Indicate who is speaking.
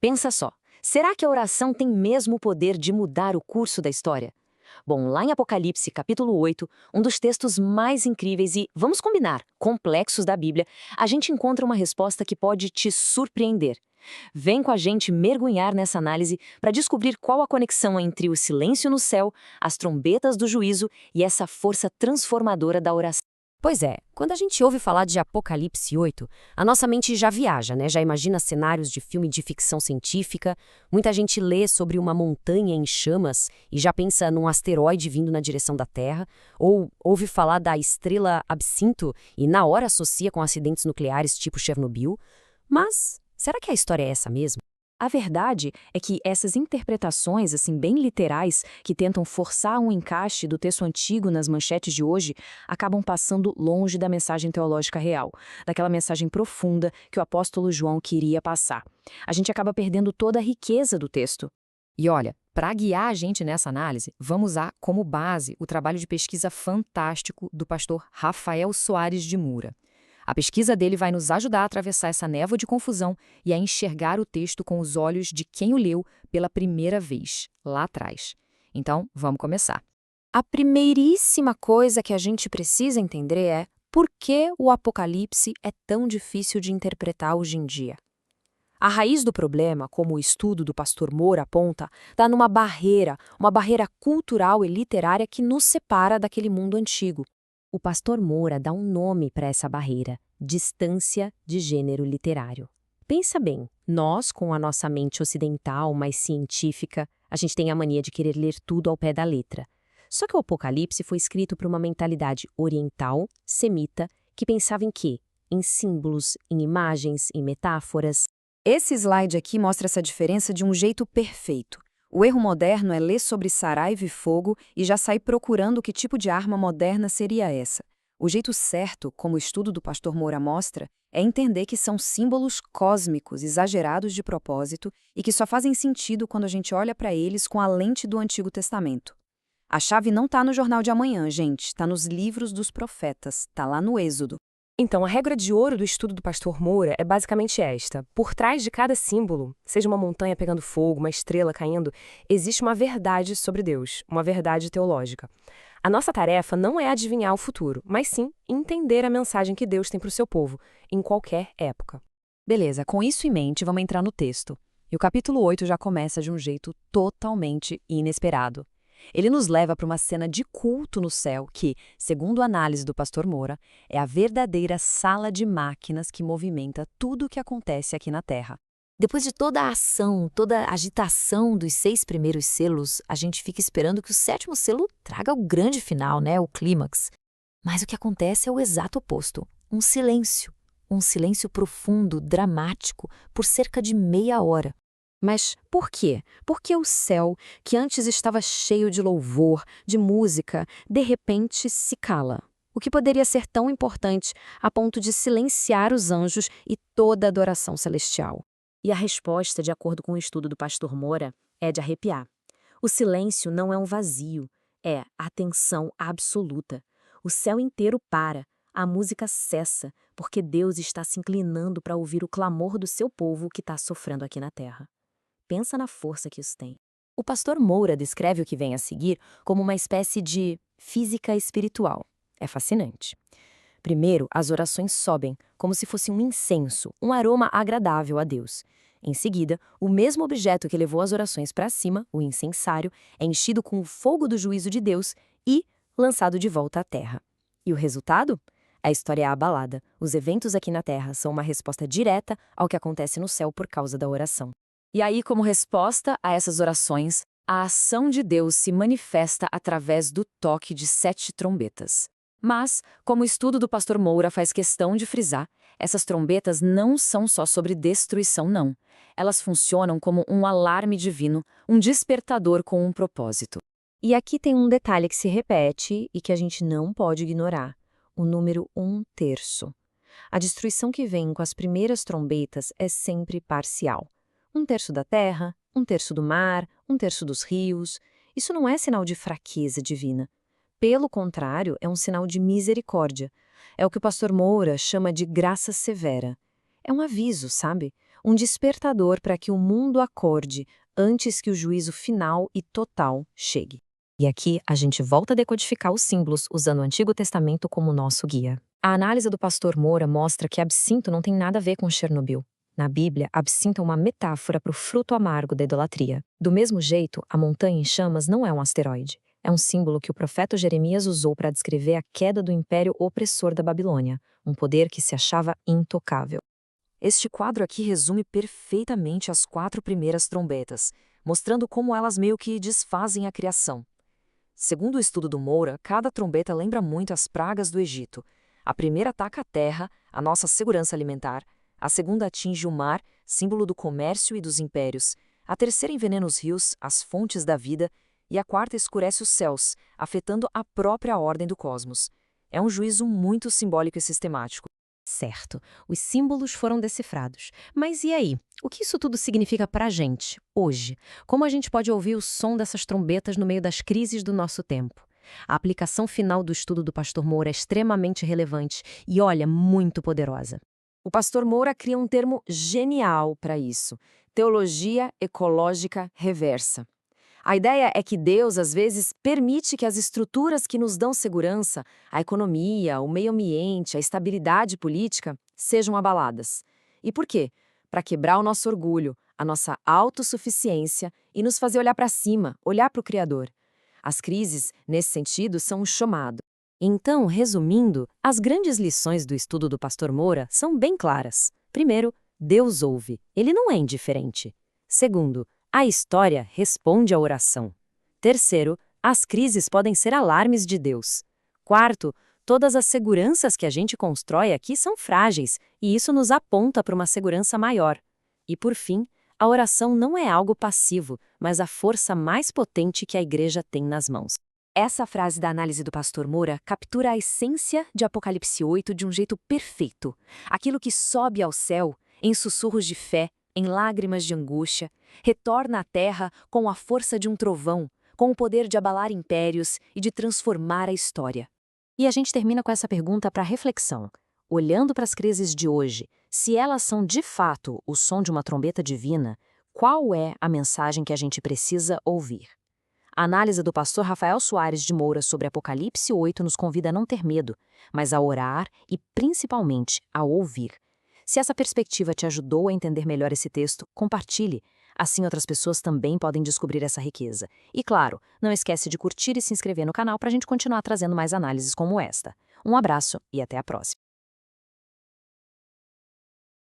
Speaker 1: Pensa só, será que a oração tem mesmo o poder de mudar o curso da história? Bom, lá em Apocalipse, capítulo 8, um dos textos mais incríveis e, vamos combinar, complexos da Bíblia, a gente encontra uma resposta que pode te surpreender. Vem com a gente mergulhar nessa análise para descobrir qual a conexão entre o silêncio no céu, as trombetas do juízo e essa força transformadora da oração.
Speaker 2: Pois é, quando a gente ouve falar de Apocalipse 8, a nossa mente já viaja, né? Já imagina cenários de filme de ficção científica, muita gente lê sobre uma montanha em chamas e já pensa num asteroide vindo na direção da Terra, ou ouve falar da estrela Absinto e na hora associa com acidentes nucleares tipo Chernobyl. Mas será que a história é essa mesmo?
Speaker 3: A verdade é que essas interpretações, assim, bem literais, que tentam forçar um encaixe do texto antigo nas manchetes de hoje, acabam passando longe da mensagem teológica real, daquela mensagem profunda que o apóstolo João queria passar. A gente acaba perdendo toda a riqueza do texto.
Speaker 4: E olha, para guiar a gente nessa análise, vamos usar como base o trabalho de pesquisa fantástico do pastor Rafael Soares de Moura. A pesquisa dele vai nos ajudar a atravessar essa névoa de confusão e a enxergar o texto com os olhos de quem o leu pela primeira vez, lá atrás. Então, vamos começar.
Speaker 3: A primeiríssima coisa que a gente precisa entender é por que o Apocalipse é tão difícil de interpretar hoje em dia. A raiz do problema, como o estudo do pastor Moura aponta, está numa barreira, uma barreira cultural e literária que nos separa daquele mundo antigo.
Speaker 2: O pastor Moura dá um nome para essa barreira: distância de gênero literário. Pensa bem, nós, com a nossa mente ocidental mais científica, a gente tem a mania de querer ler tudo ao pé da letra. Só que o Apocalipse foi escrito por uma mentalidade oriental, semita, que pensava em quê? Em símbolos, em imagens, em metáforas.
Speaker 5: Esse slide aqui mostra essa diferença de um jeito perfeito. O erro moderno é ler sobre Saraiva e fogo e já sair procurando que tipo de arma moderna seria essa. O jeito certo, como o estudo do pastor Moura mostra, é entender que são símbolos cósmicos exagerados de propósito e que só fazem sentido quando a gente olha para eles com a lente do Antigo Testamento. A chave não está no Jornal de Amanhã, gente, está nos livros dos profetas, está lá no Êxodo.
Speaker 6: Então, a regra de ouro do estudo do pastor Moura é basicamente esta. Por trás de cada símbolo, seja uma montanha pegando fogo, uma estrela caindo, existe uma verdade sobre Deus, uma verdade teológica. A nossa tarefa não é adivinhar o futuro, mas sim entender a mensagem que Deus tem para o seu povo, em qualquer época.
Speaker 4: Beleza, com isso em mente, vamos entrar no texto. E o capítulo 8 já começa de um jeito totalmente inesperado. Ele nos leva para uma cena de culto no céu que, segundo a análise do pastor Moura, é a verdadeira sala de máquinas que movimenta tudo o que acontece aqui na Terra.
Speaker 1: Depois de toda a ação, toda a agitação dos 6 primeiros selos, a gente fica esperando que o 7º selo traga o grande final, né, o clímax. Mas o que acontece é o exato oposto, um silêncio profundo, dramático, por cerca de meia hora.
Speaker 3: Mas por quê? Porque o céu, que antes estava cheio de louvor, de música, de repente se cala. O que poderia ser tão importante a ponto de silenciar os anjos e toda a adoração celestial?
Speaker 2: E a resposta, de acordo com o estudo do pastor Moura, é de arrepiar. O silêncio não é um vazio, é atenção absoluta. O céu inteiro para, a música cessa, porque Deus está se inclinando para ouvir o clamor do seu povo que está sofrendo aqui na terra. Pensa na força que isso tem. O pastor Moura descreve o que vem a seguir como uma espécie de física espiritual. É fascinante. Primeiro, as orações sobem, como se fosse um incenso, um aroma agradável a Deus. Em seguida, o mesmo objeto que levou as orações para cima, o incensário, é enchido com o fogo do juízo de Deus e lançado de volta à terra. E o resultado? A história é abalada. Os eventos aqui na terra são uma resposta direta ao que acontece no céu por causa da oração.
Speaker 1: E aí, como resposta a essas orações, a ação de Deus se manifesta através do toque de 7 trombetas. Mas, como o estudo do pastor Moura faz questão de frisar, essas trombetas não são só sobre destruição, não. Elas funcionam como um alarme divino, um despertador com um propósito.
Speaker 2: E aqui tem um detalhe que se repete e que a gente não pode ignorar: o número 1/3. A destruição que vem com as primeiras trombetas é sempre parcial. 1/3 da terra, 1/3 do mar, 1/3 dos rios. Isso não é sinal de fraqueza divina. Pelo contrário, é um sinal de misericórdia. É o que o pastor Moura chama de graça severa. É um aviso, sabe?
Speaker 3: um despertador para que o mundo acorde antes que o juízo final e total chegue.
Speaker 1: E aqui a gente volta a decodificar os símbolos usando o Antigo Testamento como nosso guia. A análise do pastor Moura mostra que absinto não tem nada a ver com Chernobyl. Na Bíblia, absinto é uma metáfora para o fruto amargo da idolatria. Do mesmo jeito, a montanha em chamas não é um asteroide. É um símbolo que o profeta Jeremias usou para descrever a queda do império opressor da Babilônia, um poder que se achava intocável. Este quadro aqui resume perfeitamente as 4 primeiras trombetas, mostrando como elas meio que desfazem a criação. Segundo o estudo do Moura, cada trombeta lembra muito as pragas do Egito. A primeira ataca a terra, a nossa segurança alimentar. A segunda atinge o mar, símbolo do comércio e dos impérios. A terceira envenena os rios, as fontes da vida. E a quarta escurece os céus, afetando a própria ordem do cosmos. É um juízo muito simbólico e sistemático.
Speaker 2: Certo, os símbolos foram decifrados. Mas e aí? O que isso tudo significa para a gente, hoje? Como a gente pode ouvir o som dessas trombetas no meio das crises do nosso tempo? A aplicação final do estudo do pastor Moura é extremamente relevante e, olha, muito poderosa.
Speaker 3: O pastor Moura cria um termo genial para isso: teologia ecológica reversa. A ideia é que Deus, às vezes, permite que as estruturas que nos dão segurança, a economia, o meio ambiente, a estabilidade política, sejam abaladas. E por quê? Para quebrar o nosso orgulho, a nossa autossuficiência e nos fazer olhar para cima, olhar para o Criador. As crises, nesse sentido, são um chamado.
Speaker 2: Então, resumindo, as grandes lições do estudo do pastor Moura são bem claras. Primeiro, Deus ouve, ele não é indiferente. Segundo, a história responde à oração. Terceiro, as crises podem ser alarmes de Deus. Quarto, todas as seguranças que a gente constrói aqui são frágeis, e isso nos aponta para uma segurança maior. E por fim, a oração não é algo passivo, mas a força mais potente que a igreja tem nas mãos.
Speaker 1: Essa frase da análise do pastor Moura captura a essência de Apocalipse 8 de um jeito perfeito. Aquilo que sobe ao céu, em sussurros de fé, em lágrimas de angústia, retorna à terra com a força de um trovão, com o poder de abalar impérios e de transformar a história.
Speaker 2: E a gente termina com essa pergunta para reflexão. Olhando para as crises de hoje, se elas são de fato o som de uma trombeta divina, qual é a mensagem que a gente precisa ouvir? A análise do pastor Rafael Soares de Moura sobre Apocalipse 8 nos convida a não ter medo, mas a orar e, principalmente, a ouvir. Se essa perspectiva te ajudou a entender melhor esse texto, compartilhe. Assim outras pessoas também podem descobrir essa riqueza. E claro, não esquece de curtir e se inscrever no canal para a gente continuar trazendo mais análises como esta. Um abraço e até a próxima.